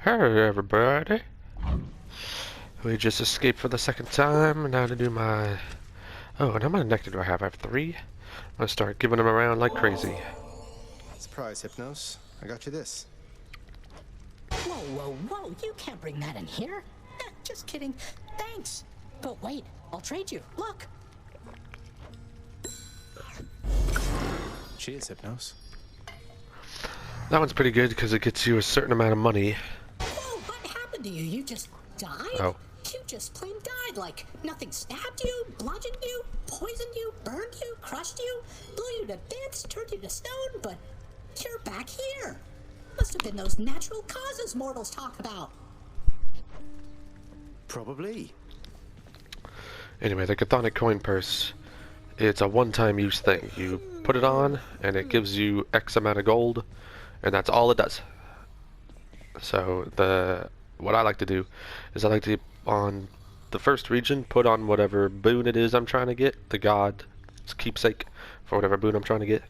Hey everybody. We just escaped for the second time. Now to do my... Oh, and how many nectar do I have? I have 3. I'm gonna start giving them around like crazy. Surprise, Hypnos. I got you this. Whoa, whoa, whoa. You can't bring that in here. Just kidding. Thanks. But wait, I'll trade you. Look. Cheers, Hypnos. That one's pretty good because it gets you a certain amount of money. Whoa, what happened to you? You just died? Oh. You just plain died. Like, nothing stabbed you, bludgeoned you, poisoned you, burned you, crushed you, blew you to bits, turned you to stone, but you're back here. Must have been those natural causes mortals talk about. Probably. Anyway, the Chthonic coin purse. It's a one-time use thing. You put it on, and it gives you X amount of gold, and that's all it does. So what I like to do is I like to, on the first region, put on whatever boon it is I'm trying to get, the god's keepsake for whatever boon I'm trying to get.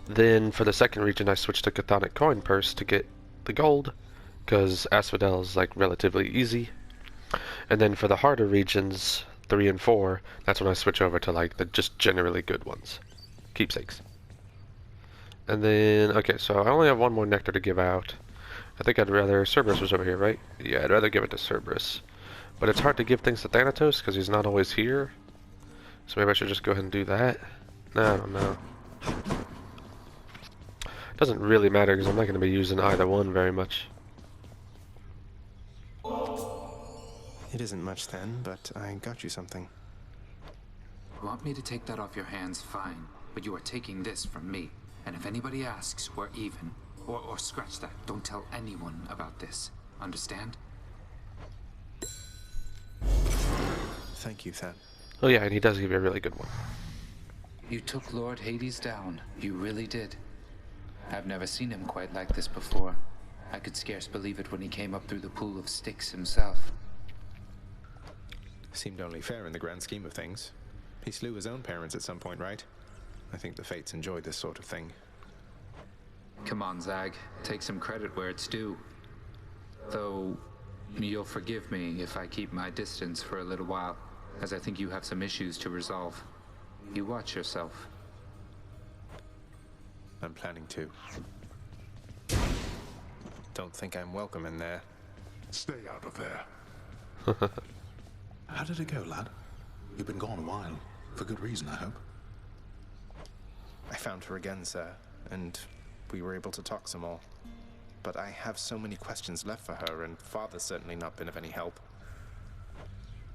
Then for the second region, I switch to Chthonic coin purse to get the gold, because Asphodel is like relatively easy. And then for the harder regions, 3 and 4, that's when I switch over to like the just generally good ones, keepsakes. And then, okay, so I only have one more nectar to give out. I think I'd rather... Cerberus was over here, right? Yeah, I'd rather give it to Cerberus. But it's hard to give things to Thanatos because he's not always here. So maybe I should just go ahead and do that. No, I don't know. Doesn't really matter because I'm not going to be using either one very much. It isn't much then, but I got you something. You want me to take that off your hands? Fine. But you are taking this from me. And if anybody asks, we're even. Or scratch that. Don't tell anyone about this. Understand? Thank you, Than. Oh yeah, and he does give you a really good one. You took Lord Hades down. You really did. I've never seen him quite like this before. I could scarce believe it when he came up through the pool of Styx himself. Seemed only fair in the grand scheme of things. He slew his own parents at some point, right? I think the Fates enjoy this sort of thing. Come on, Zag. Take some credit where it's due. Though, you'll forgive me if I keep my distance for a little while, as I think you have some issues to resolve. You watch yourself. I'm planning to. Don't think I'm welcome in there. Stay out of there. How did it go, lad? You've been gone a while. For good reason, I hope. I found her again, sir, and we were able to talk some more. But I have so many questions left for her, and Father's certainly not been of any help.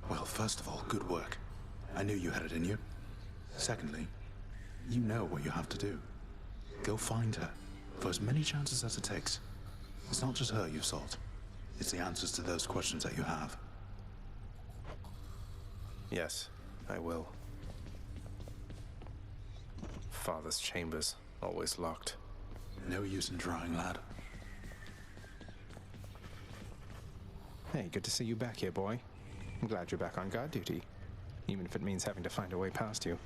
Well, first of all, good work. I knew you had it in you. Secondly, you know what you have to do. Go find her, for as many chances as it takes. It's not just her you've sought. It's the answers to those questions that you have. Yes, I will. Father's chambers, always locked. No use in trying, lad. Hey, good to see you back here, boy. I'm glad you're back on guard duty. Even if it means having to find a way past you.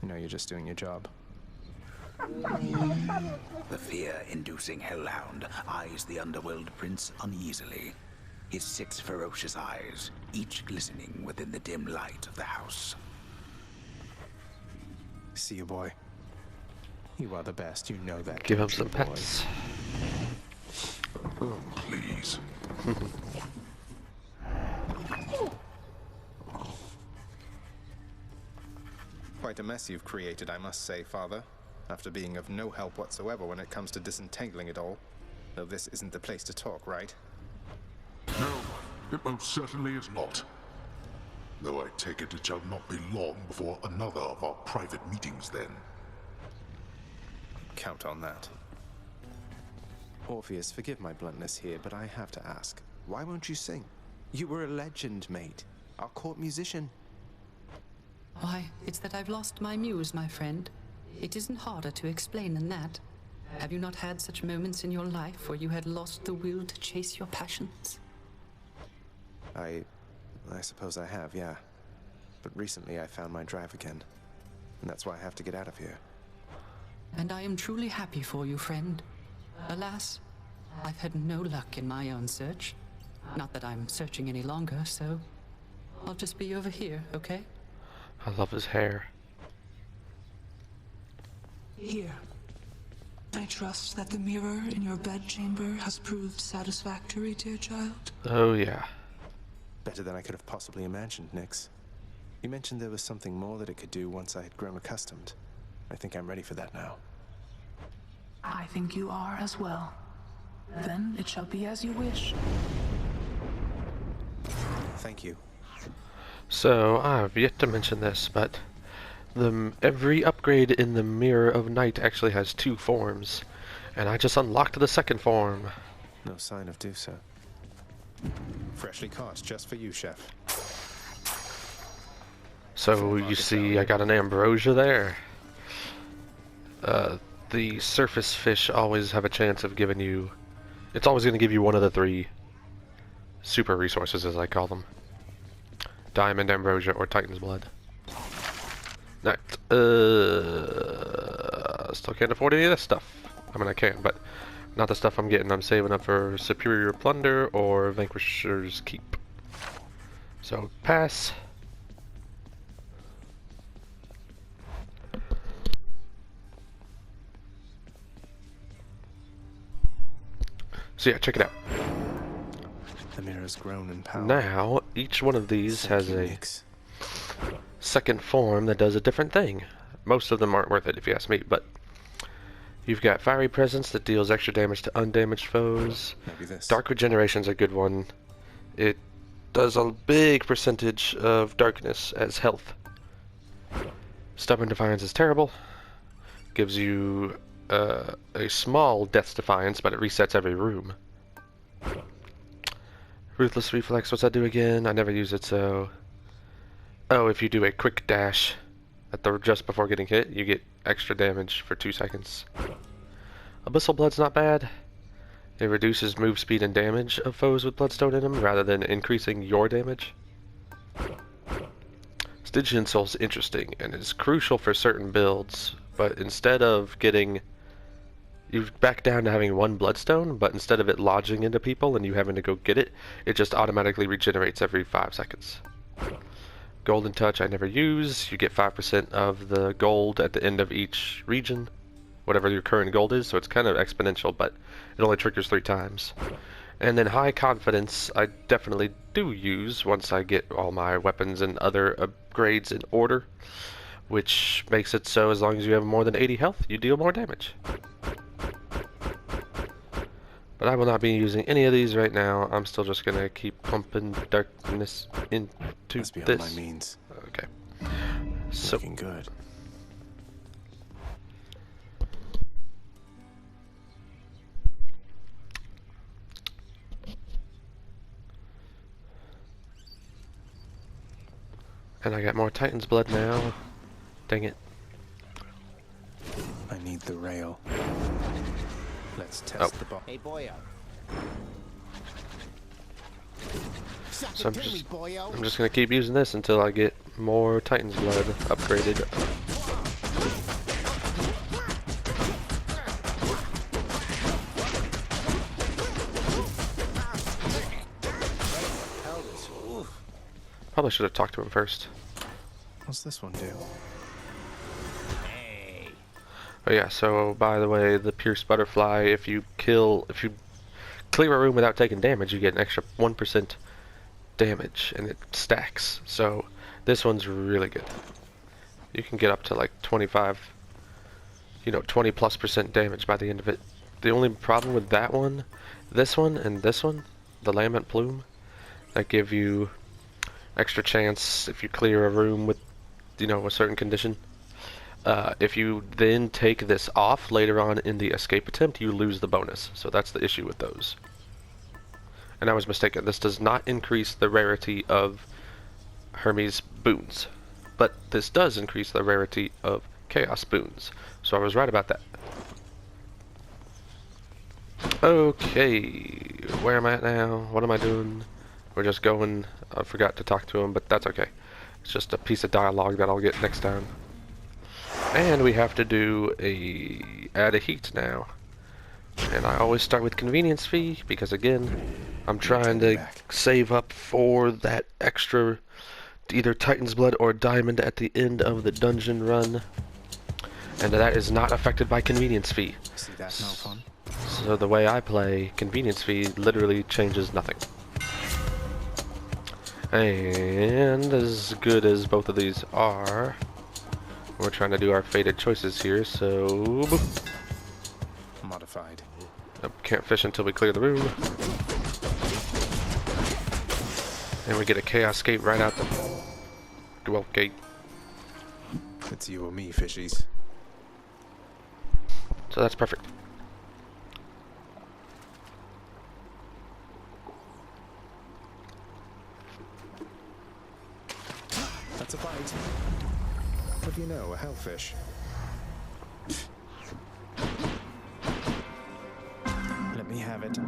You know you're just doing your job. The fear-inducing hellhound eyes the underworld prince uneasily. His 6 ferocious eyes, each glistening within the dim light of the house. See you, boy. You are the best, you know that. Give him don't some you, boy? pets. Please. Quite a mess you've created, I must say, Father. After being of no help whatsoever when it comes to disentangling it all. Though this isn't the place to talk, right? No, it most certainly is not. Though I take it shall not be long before another of our private meetings then. Count on that. Orpheus, forgive my bluntness here, but I have to ask. Why won't you sing? You were a legend, mate. Our court musician. Why, it's that I've lost my muse, my friend. It isn't harder to explain than that. Have you not had such moments in your life where you had lost the will to chase your passions? I suppose I have, yeah. But recently I found my drive again. And that's why I have to get out of here. And I am truly happy for you, friend. Alas, I've had no luck in my own search. Not that I'm searching any longer, so I'll just be over here, okay? I love his hair. Here. I trust that the mirror in your bedchamber has proved satisfactory, dear child. Oh yeah. Better than I could have possibly imagined, Nyx. You mentioned there was something more that it could do once I had grown accustomed. I think I'm ready for that now. I think you are as well. Then it shall be as you wish. Thank you. So, I've yet to mention this, but every upgrade in the Mirror of Night actually has 2 forms, and I just unlocked the 2nd form. No sign of Dusa. Freshly caught, just for you, Chef. So, you see, I got an ambrosia there. The surface fish always have a chance of giving you... It's always going to give you one of the 3 super resources, as I call them. Diamond, ambrosia, or Titan's blood. Alright, still can't afford any of this stuff. I mean, I can, but not the stuff I'm getting. I'm saving up for Superior Plunder or Vanquisher's Keep. So, pass. So yeah, check it out. The mirror's grown in power. Now, each one of these has a Nyx. 2nd form that does a different thing. Most of them aren't worth it if you ask me, but you've got Fiery Presence that deals extra damage to undamaged foes. Maybe this. Dark Regeneration's a good one. It does a big percentage of darkness as health. Stubborn Defiance is terrible. Gives you a small Death's Defiance, but it resets every room. Ruthless Reflex, what's that do again? I never use it, so... Oh, if you do a quick dash at just before getting hit, you get extra damage for 2 seconds. Abyssal Blood's not bad. It reduces move speed and damage of foes with Bloodstone in them, rather than increasing your damage. Stygian Soul's interesting, and is crucial for certain builds, but instead of getting... You back down to having 1 Bloodstone, but instead of it lodging into people and you having to go get it, it just automatically regenerates every 5 seconds. Golden Touch I never use. You get 5% of the gold at the end of each region, whatever your current gold is, so it's kind of exponential, but it only triggers 3 times. And then High Confidence I definitely do use once I get all my weapons and other upgrades in order, which makes it so as long as you have more than 80 health, you deal more damage. But I will not be using any of these right now. I'm still just going to keep pumping darkness into Must be on this. my means. Okay. So, Looking good. and I got more Titan's blood now. Dang it. I need the rail. Let's test the ball. Hey, boyo. So I'm just gonna keep using this until I get more Titan's blood upgraded. Probably should have talked to him first. What's this one do? Oh yeah, so by the way, the Pierced Butterfly, if you clear a room without taking damage, you get an extra 1% damage, and it stacks. So this one's really good. You can get up to like 25, 20+% damage by the end of it. The only problem with that one, this one, and this one, the Lambent Plume, that give you extra chance if you clear a room with, a certain condition. If you then take this off later on in the escape attempt, you lose the bonus. So that's the issue with those. And I was mistaken. This does not increase the rarity of Hermes boons. But this does increase the rarity of Chaos boons. So I was right about that. Okay, where am I at now? What am I doing? We're just going. I forgot to talk to him, but that's okay. It's just a piece of dialogue that I'll get next time. And we have to do add a heat now. And I always start with convenience fee because, again, I'm trying to save up for that extra either Titan's Blood or Diamond at the end of the dungeon run. And that is not affected by convenience fee. See, that's no fun. So the way I play, convenience fee literally changes nothing. And as good as both of these are, we're trying to do our fated choices here, so... boop. Modified. Nope, can't fish until we clear the room. And we get a Chaos Gate right out the Dwell Gate. It's you or me, fishies. So that's perfect. That's a bite. What do you know, a hellfish? Let me have it.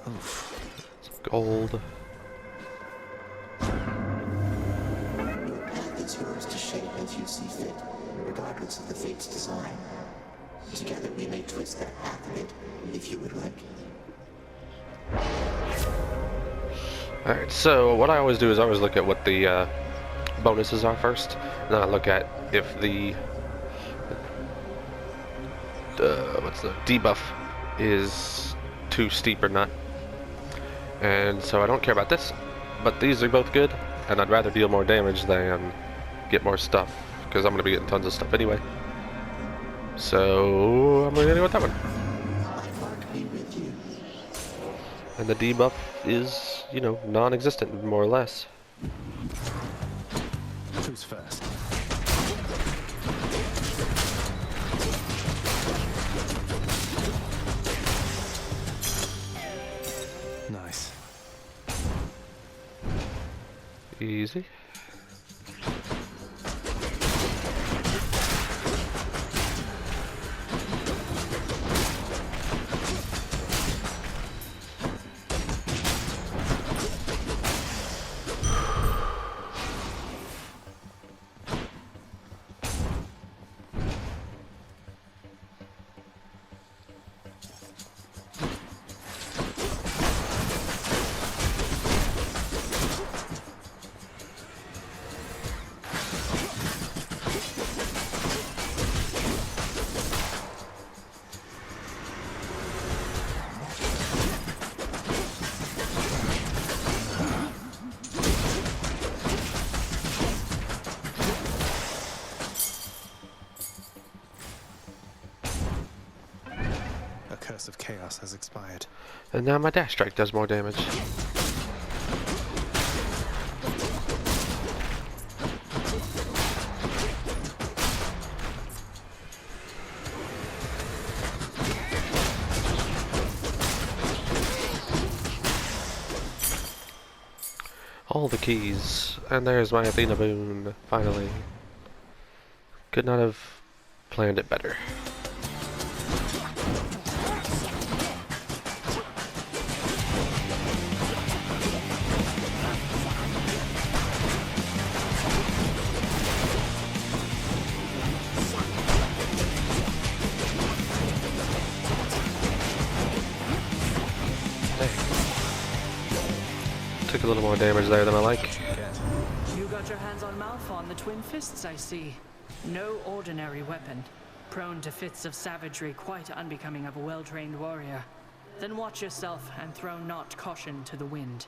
Oof. Gold. It's yours to shape as you see fit, regardless of the fate's design. Together we may twist that path a bit, if you would like. Alright, so what I always do is I always look at what the bonuses are first, and then I look at if the what's the debuff is too steep or not. And so I don't care about this, but these are both good, and I'd rather deal more damage than get more stuff, because I'm going to be getting tons of stuff anyway. So I'm going to go with that one. And the debuff is, you know, non-existent, more or less. Who's first? Nice. Easy. Curse of Chaos has expired. And now my dash strike does more damage. All the keys. And there's my Athena boon, finally. Could not have planned it better. Took a little more damage there than I like. You got your hands on Malphon, the Twin Fists, I see. No ordinary weapon. Prone to fits of savagery quite unbecoming of a well-trained warrior. Then watch yourself and throw not caution to the wind.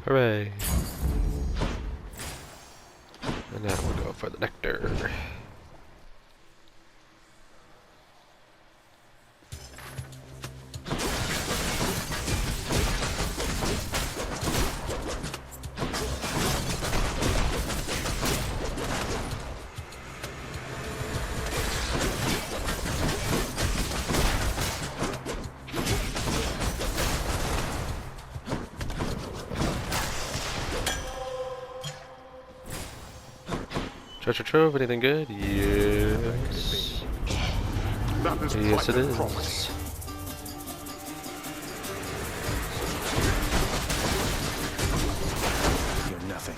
Hooray. And now we'll go for the nectar. Treasure trove, anything good? Yes. Yes, it is. You're nothing.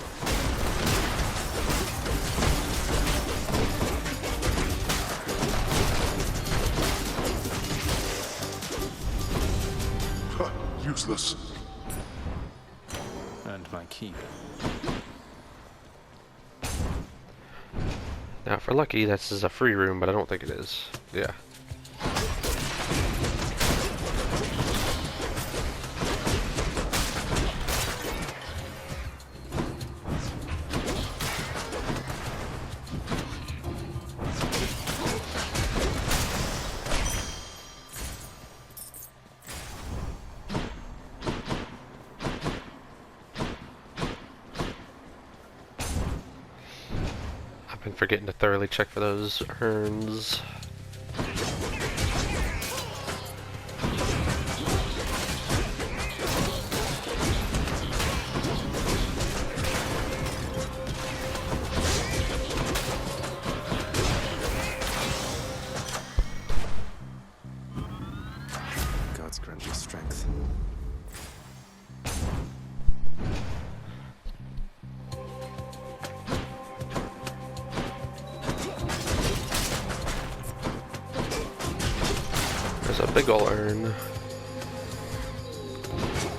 useless. And my keep. Now, if we're lucky, this is a free room, but I don't think it is. Yeah. Forgetting to thoroughly check for those urns. God's grant you strength. There's a big ol' urn.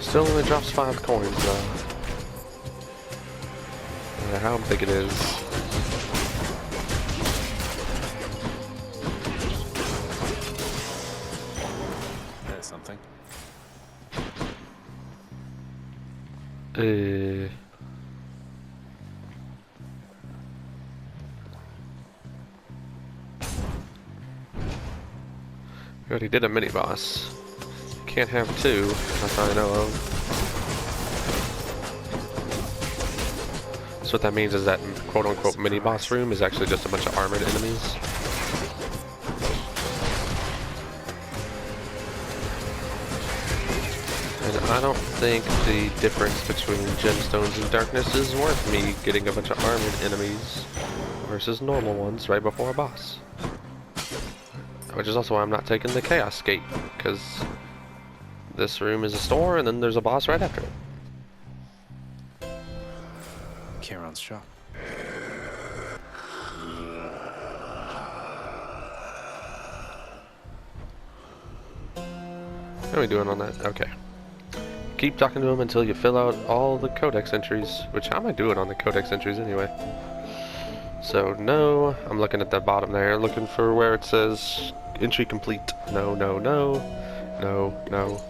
Still only drops 5 coins though. No matter how big it is. There's something. We already did a mini boss. Can't have 2, that's all I know of. So what that means is that quote unquote mini boss room is actually just a bunch of armored enemies. And I don't think the difference between gemstones and darkness is worth me getting a bunch of armored enemies versus normal ones right before a boss. Which is also why I'm not taking the Chaos Gate, because this room is a store and then there's a boss right after it. Charon's shop. How are we doing on that? Okay. Keep talking to him until you fill out all the codex entries, which how am I doing on the codex entries anyway? So no, I'm looking at the bottom there, looking for where it says entry complete. No, no, no, no, no,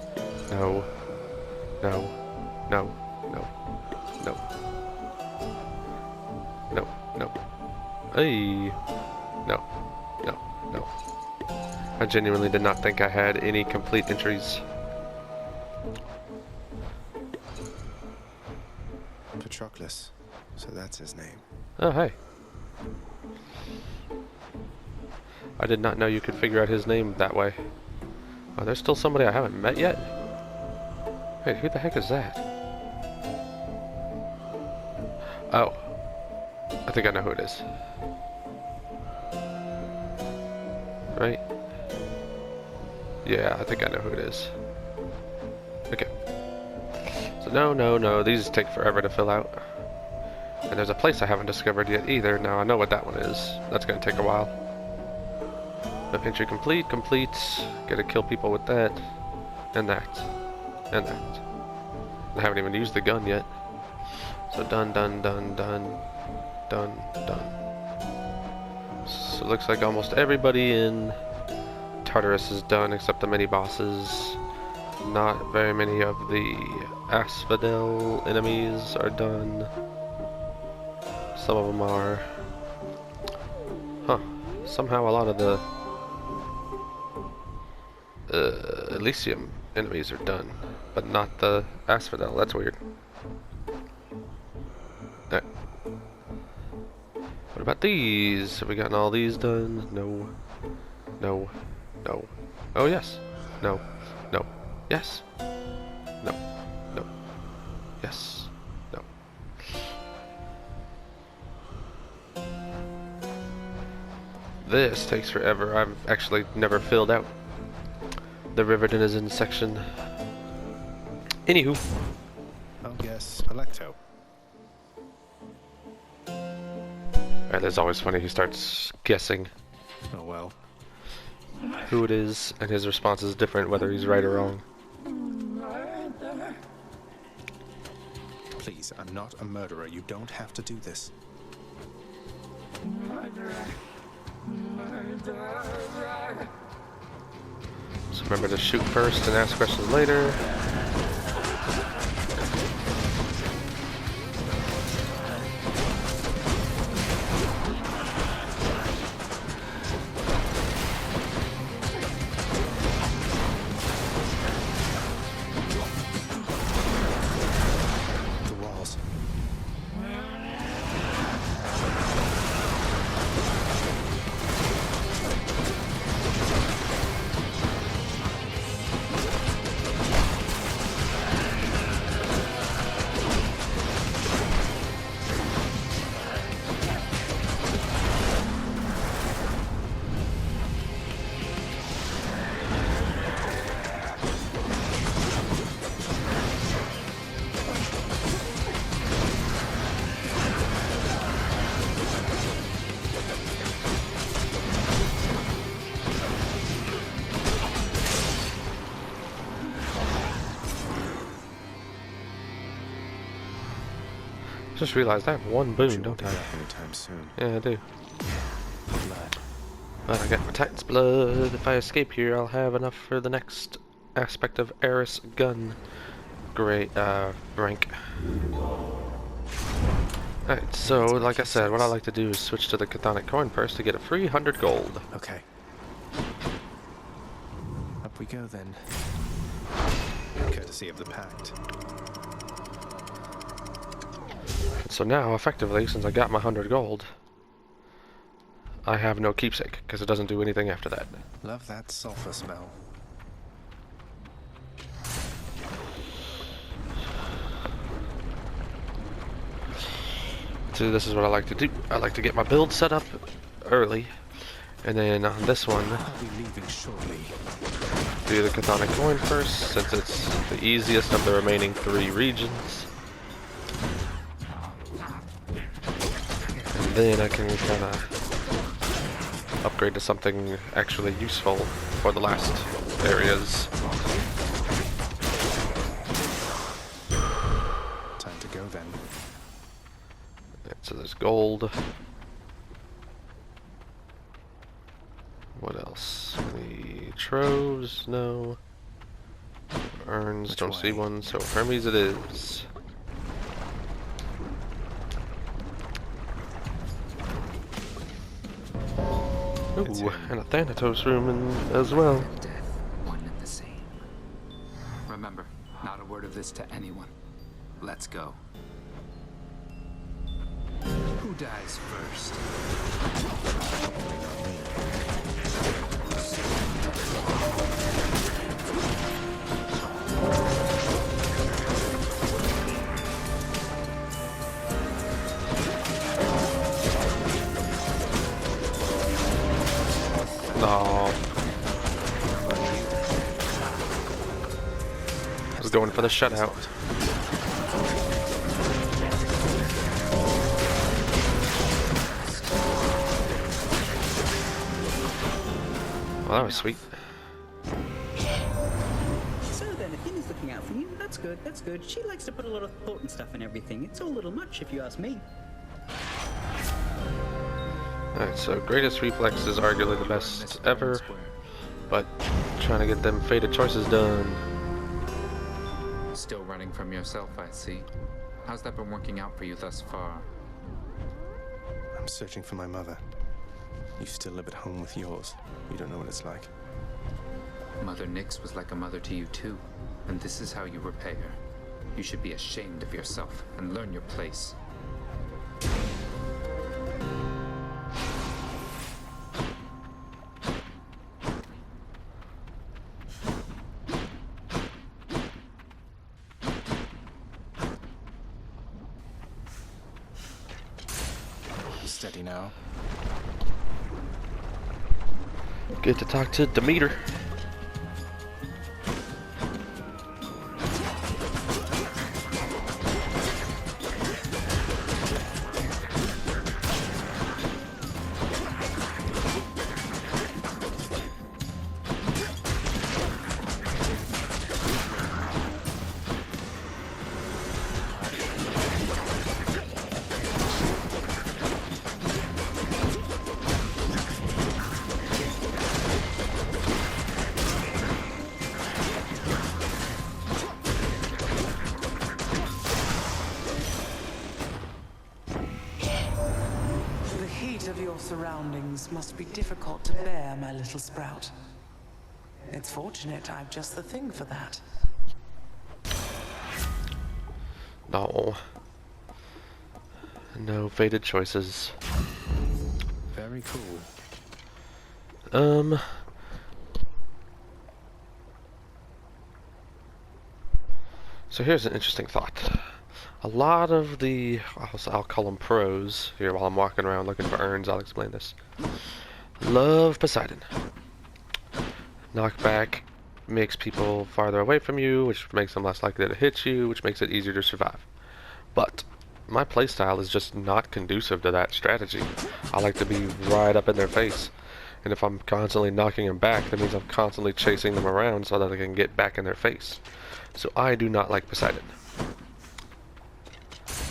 no, no, no, no, no, no, no, hey, no, no, no. I genuinely did not think I had any complete entries. Patroclus. So that's his name. Oh, hey. I did not know you could figure out his name that way. Oh, there's still somebody I haven't met yet? Wait, who the heck is that? Oh. I think I know who it is. Right? Yeah, I think I know who it is. Okay. So no, no, no, these take forever to fill out. And there's a place I haven't discovered yet either. Now I know what that one is. That's gonna take a while. Entry complete, complete. Gotta kill people with that. And that. And that. I haven't even used the gun yet. So done, done, done, done. Done, done. So it looks like almost everybody in Tartarus is done except the mini bosses. Not very many of the Asphodel enemies are done. Some of them are. Huh. Somehow a lot of the Elysium enemies are done, but not the Asphodel. That's weird. What about these? Have we gotten all these done? No. No. No. Oh, yes. No. No. Yes. No. No. Yes. No. This takes forever. I've actually never filled out the River Denizen section. Anywho. I'll guess Alecto. It's always funny, he starts guessing. Oh well. Who it is, and his response is different whether he's right or wrong. Please, I'm not a murderer. You don't have to do this. So remember to shoot first and ask questions later. The walls. Just realized I have one boon, She don't won't be I? back anytime soon. Yeah, I do. Blood. But I got my Titan's blood. If I escape here, I'll have enough for the next aspect of Eris gun. Great, rank. Alright, so, like I said, what I like to do is switch to the Chthonic coin purse to get a free 100 gold. Okay. Up we go then. Courtesy of the Pact. So now, effectively, since I got my 100 gold, I have no keepsake, because it doesn't do anything after that. Love that sulfur smell. So this is what I like to do. I like to get my build set up early, and then on this one, I'll be leaving shortly. do the Chthonic coin first, since it's the easiest of the remaining 3 regions. And then I can kind of upgrade to something actually useful for the last areas. Time to go then. So there's gold. What else? Any troves? No. Urns, don't see one, so Hermes it is. Ooh, and a Thanatos room as well. Death, one and the same. Remember, not a word of this to anyone. Let's go. Who dies first? No. I was going for the shutout. Well, that was sweet. So then, if Yinny's looking out for you, that's good, that's good. She likes to put a lot of thought and stuff in everything. It's all a little much, if you ask me. Alright, so greatest reflex is arguably the best ever, but trying to get them fated choices done. Still running from yourself, I see. How's that been working out for you thus far? I'm searching for my mother. You still live at home with yours. You don't know what it's like. Mother Nyx was like a mother to you too, and this is how you repay her. You should be ashamed of yourself and learn your place. Steady now. Get to talk to Demeter. surroundings must be difficult to bear, my little sprout. It's fortunate I've just the thing for that. No. No fated choices. Very cool. So here's an interesting thought. A lot of the, I'll call them pros, here while I'm walking around looking for urns, I'll explain this. Love Poseidon. Knockback makes people farther away from you, which makes them less likely to hit you, which makes it easier to survive. But my playstyle is just not conducive to that strategy. I like to be right up in their face. And if I'm constantly knocking them back, that means I'm constantly chasing them around so that I can get back in their face. So I do not like Poseidon.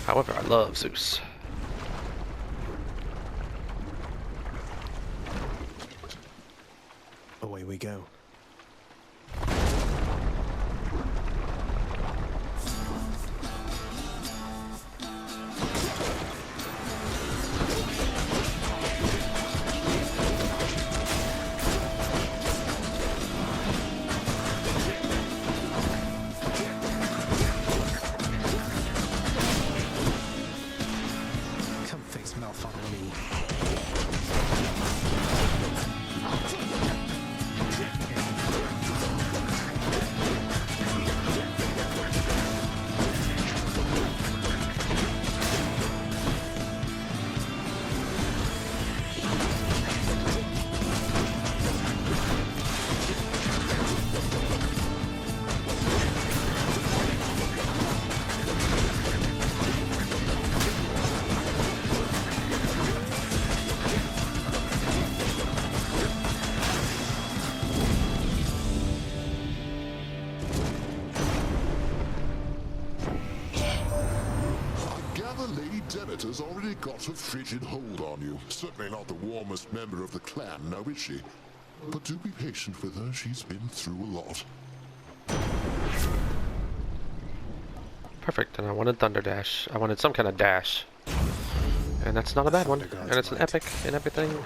However, I love Zeus. Away we go. Come face Malphon and me. Lady Dennet has already got a frigid hold on you. Certainly not the warmest member of the clan, now is she? But do be patient with her, she's been through a lot. Perfect, and I wanted Thunder Dash. I wanted some kind of dash. And that's not a bad one. And it's an epic and everything.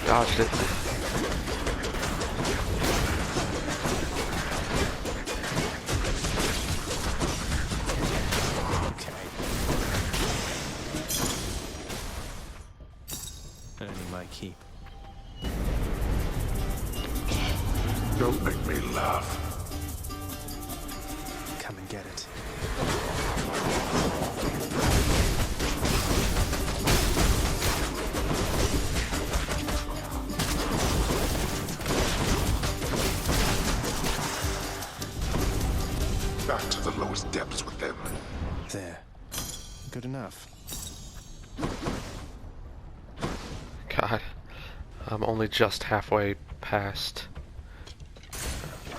Dodged it. Earning my keep. Don't make me laugh. Come and get it. Back to the lowest depths with them. There. Good enough. God, I'm only just halfway past,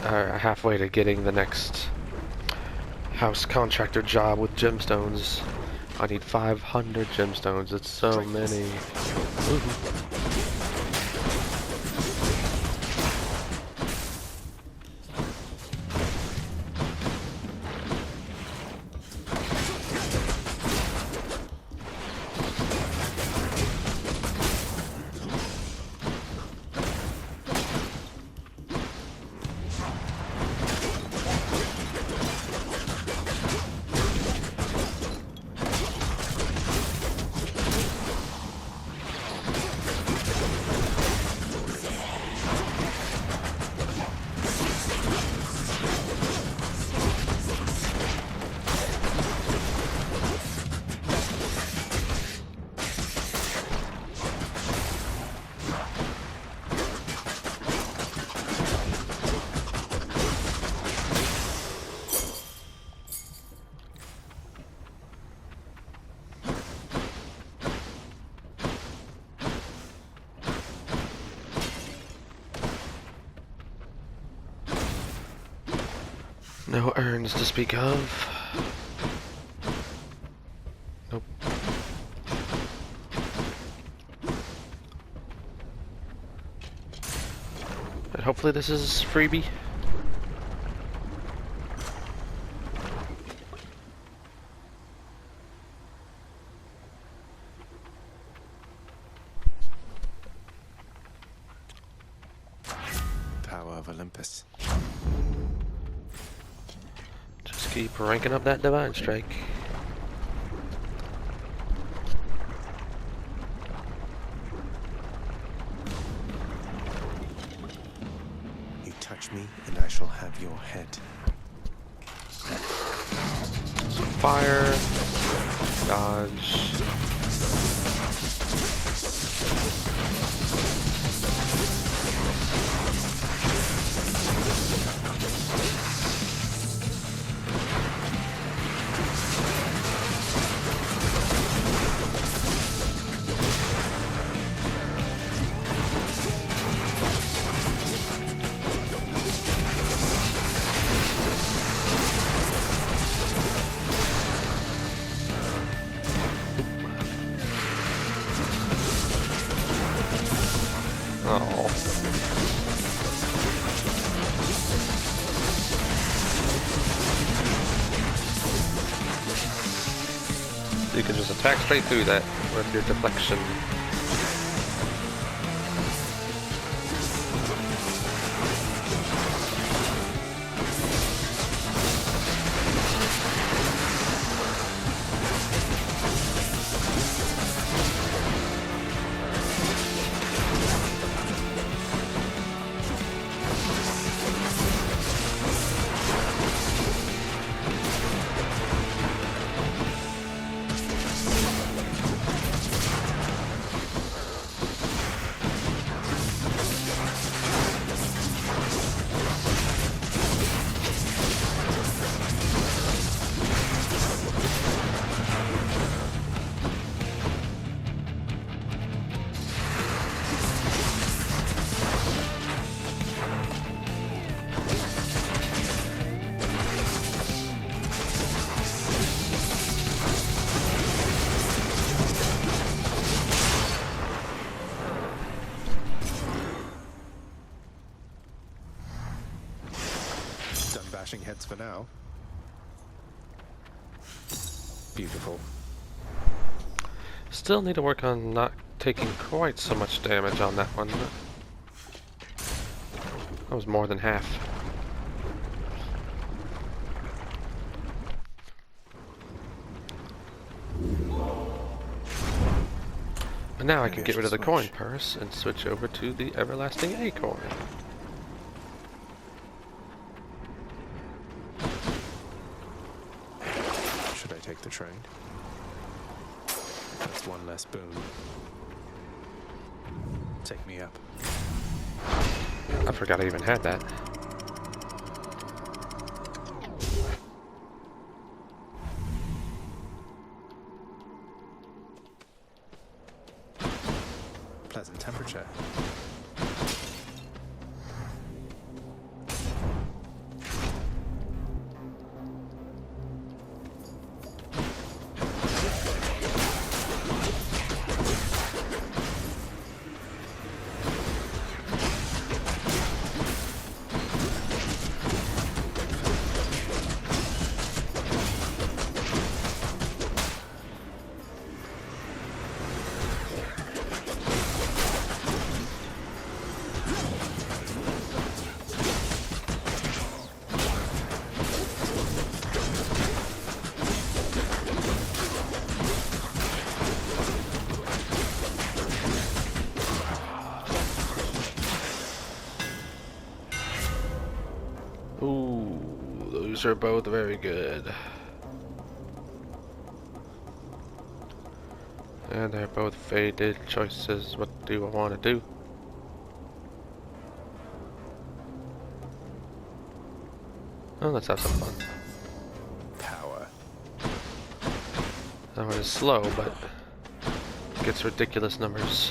halfway to getting the next house contractor job with gemstones. I need 500 gemstones. It's so many. Woohoo. No urns to speak of. Nope. hopefully this is freebie. Power of Olympus. Just keep ranking up that Divine Strike. You touch me, and I shall have your head. Some fire. Dodge. Oh. You can just attack straight through that with your deflection. Bashing heads for now. Beautiful. Still need to work on not taking quite so much damage on that one. That was more than half. But now I can get rid of the coin purse and switch over to the everlasting acorn. Should I take the train? That's one less boon. Take me up. I forgot I even had that. Pleasant temperature. Ooh, those are both very good. And they're both faded choices. What do I want to do? Oh, let's have some fun. Power. That one is slow, but gets ridiculous numbers.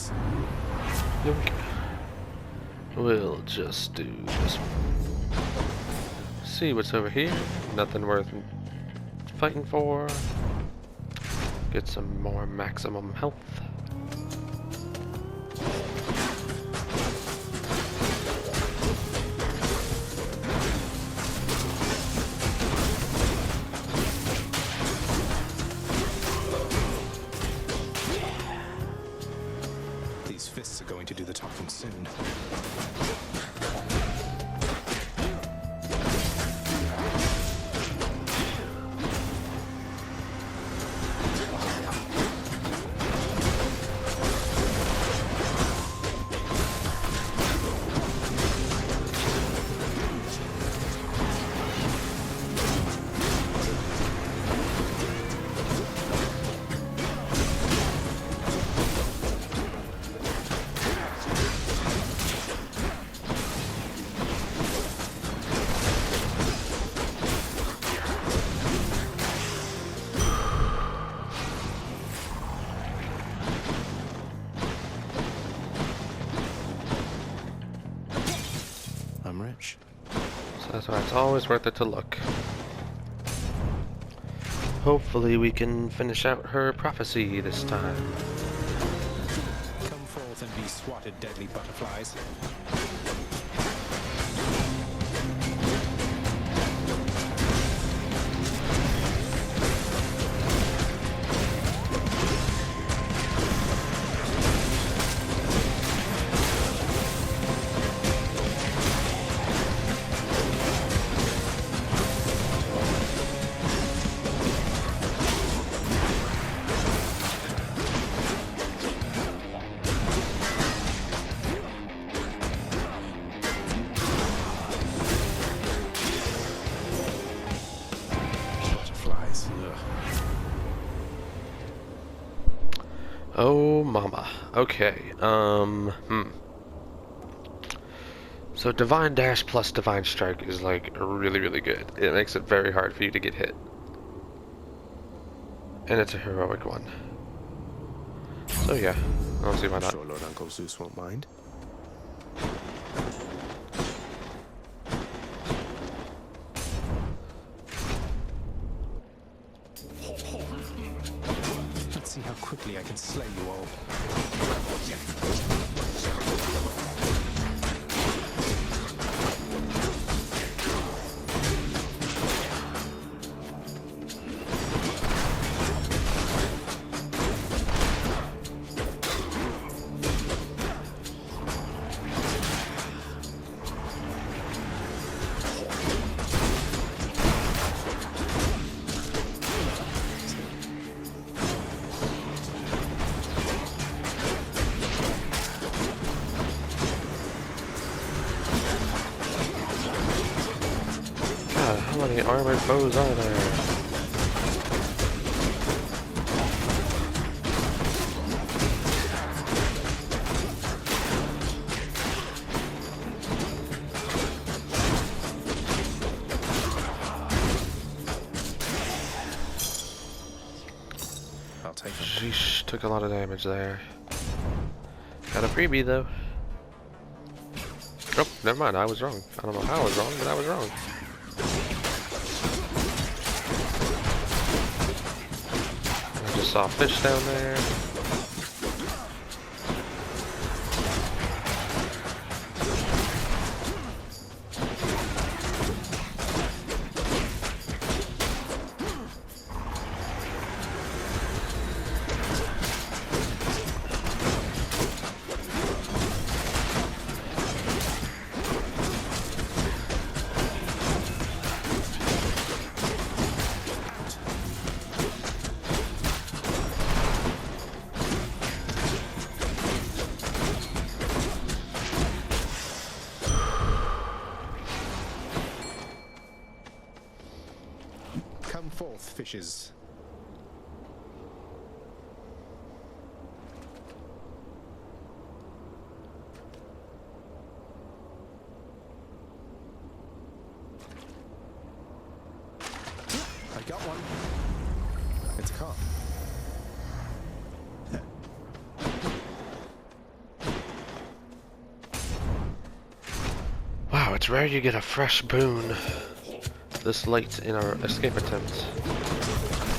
this. Yoink. We'll just do this one. See what's over here. Nothing worth fighting for. Get some more maximum health. These fists are going to do the talking soon. I'm rich. So that's why it's always worth it to look. Hopefully we can finish out her prophecy this time. Come forth and be swatted, deadly butterflies. Oh, mama. Okay, So Divine Dash plus Divine Strike is like really, really good. It makes it very hard for you to get hit. And it's a heroic one. So yeah, I don't see why not. Sure Lord Uncle Zeus won't mind. Let's see how quickly I can slay you all. God, how many armored foes are there? I'll take them. Sheesh, took a lot of damage there. Got a freebie though. Oh, never mind, I was wrong. I don't know how I was wrong, but I was wrong. I just saw a fish down there. Come forth, fishes. I got one. It's a car. it's rare you get a fresh boon this late in our escape attempt.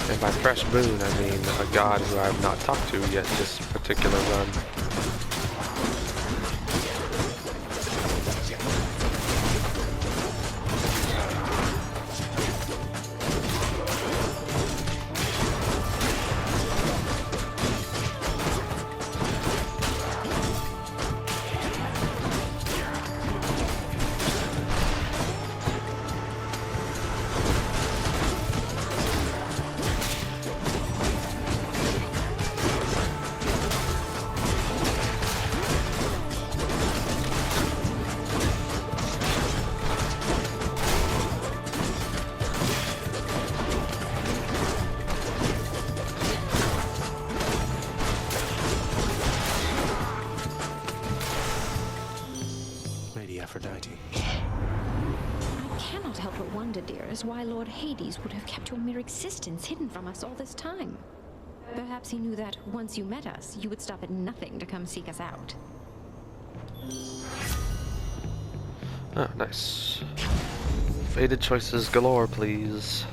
And by fresh boon, I mean a god who I have not talked to yet this particular run. Aphrodite. I cannot help but wonder, dearest, why Lord Hades would have kept your mere existence hidden from us all this time. Perhaps he knew that once you met us, you would stop at nothing to come seek us out. Oh, nice. Faded choices galore, please.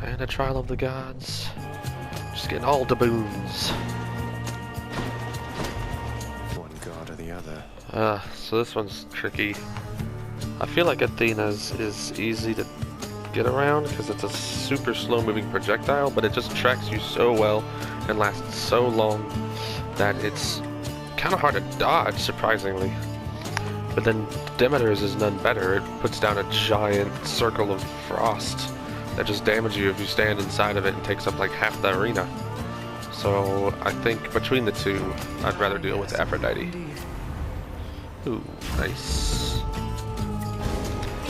And a trial of the gods. Just getting all the boons. One god or the other. So this one's tricky. I feel like Athena's is easy to get around because it's a super slow moving projectile, but it just tracks you so well and lasts so long that it's kind of hard to dodge, surprisingly. But then Demeter's is none better. It puts down a giant circle of frost that just damages you if you stand inside of it and takes up like half the arena. So I think between the two, I'd rather deal with Aphrodite. Ooh, nice.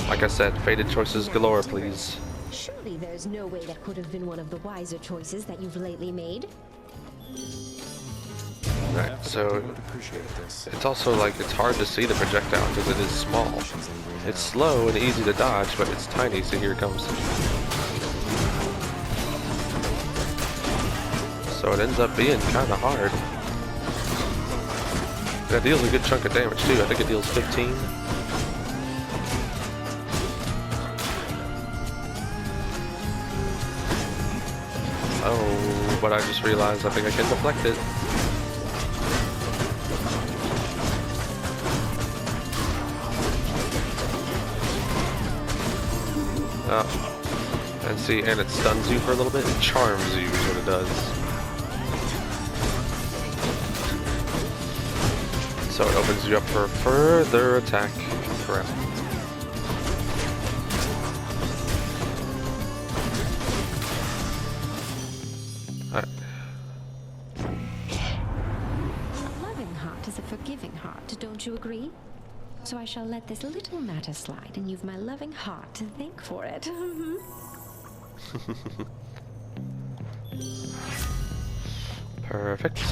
Like I said, faded choices galore, please. Surely there's no way that could have been one of the wiser choices that you've lately made. Right, so it's also like it's hard to see the projectile because it is small. It's slow and easy to dodge, but it's tiny, so here it comes. So it ends up being kind of hard. That deals a good chunk of damage too. I think it deals 15. Oh, but I just realized I think I can deflect it. And see, and it stuns you for a little bit. It charms you is what it does. So it opens you up for further attack. Correct. Alright. A loving heart is a forgiving heart, don't you agree? So I shall let this little matter slide, and you've my loving heart to thank for it. Perfect.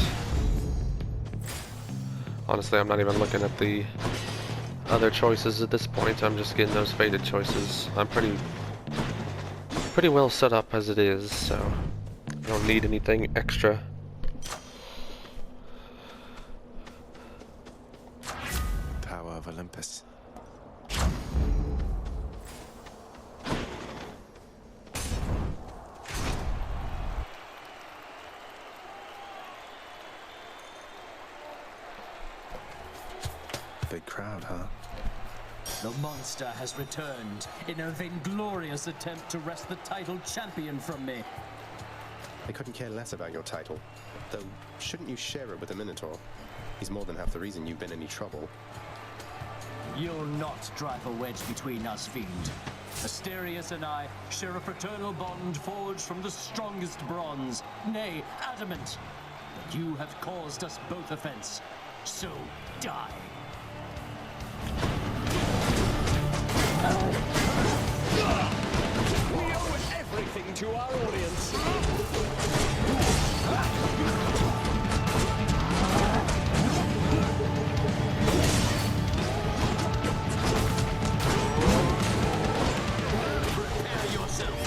Honestly, I'm not even looking at the other choices at this point. I'm just getting those faded choices. I'm pretty well set up as it is, so I don't need anything extra. Power of Olympus. Big crowd, huh? The monster has returned in a vainglorious attempt to wrest the title champion from me. I couldn't care less about your title. Though, shouldn't you share it with the Minotaur? He's more than half the reason you've been in any trouble. You'll not drive a wedge between us, Fiend. Asterius and I share a fraternal bond forged from the strongest bronze, nay, adamant. But you have caused us both offense, so die. We owe everything to our audience. Prepare yourself.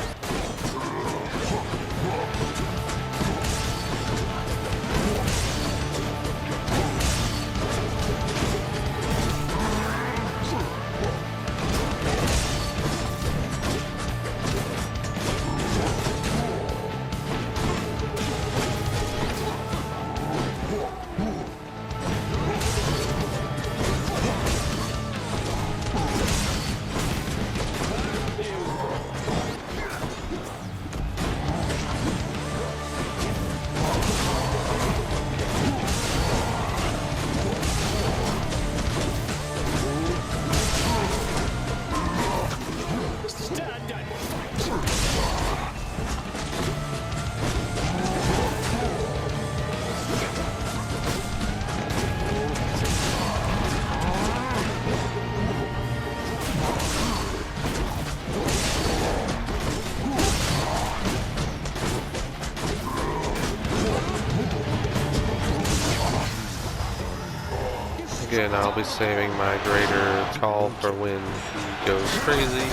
Again, I'll be saving my greater call for when he goes crazy.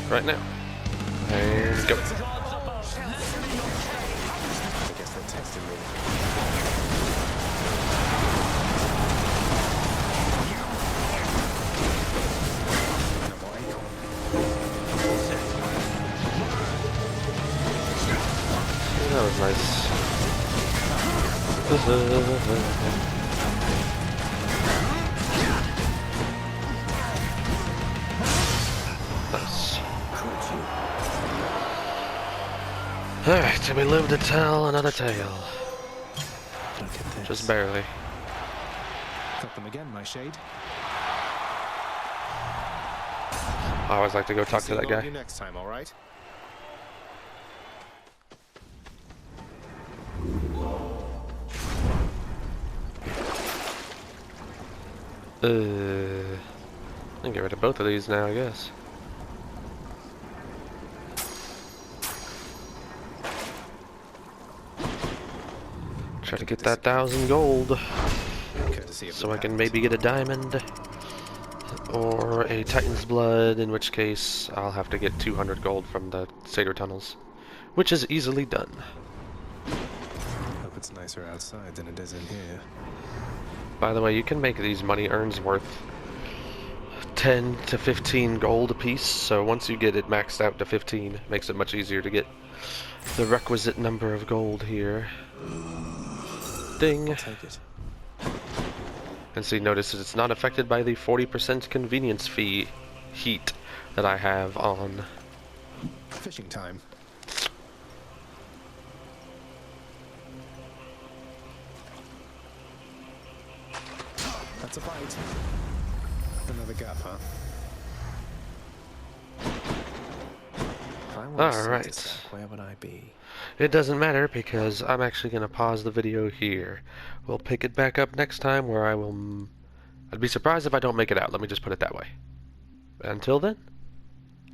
Right now. And go. I guess they're testing me. That was nice. Nice. Alright, and we live to tell another tale. Look at this. Just barely. Got them again, my shade. I always like to go talk to that See guy. you next time, all right? I can get rid of both of these now, I guess. Try to get that 1,000 gold, so I can maybe get a diamond or a Titan's Blood, in which case I'll have to get 200 gold from the Satyr tunnels, which is easily done. Hope it's nicer outside than it is in here. By the way, you can make these money earns worth 10 to 15 gold a piece, so once you get it maxed out to 15, it makes it much easier to get the requisite number of gold here. Ding! I'll take it. And so you notice that it's not affected by the 40% convenience fee heat that I have on. Fishing time. That's a bite. Another gap, huh? If I were a Alright. Satyr, where would I be? It doesn't matter because I'm actually going to pause the video here. We'll pick it back up next time where I will... I'd be surprised if I don't make it out, let me just put it that way. Until then,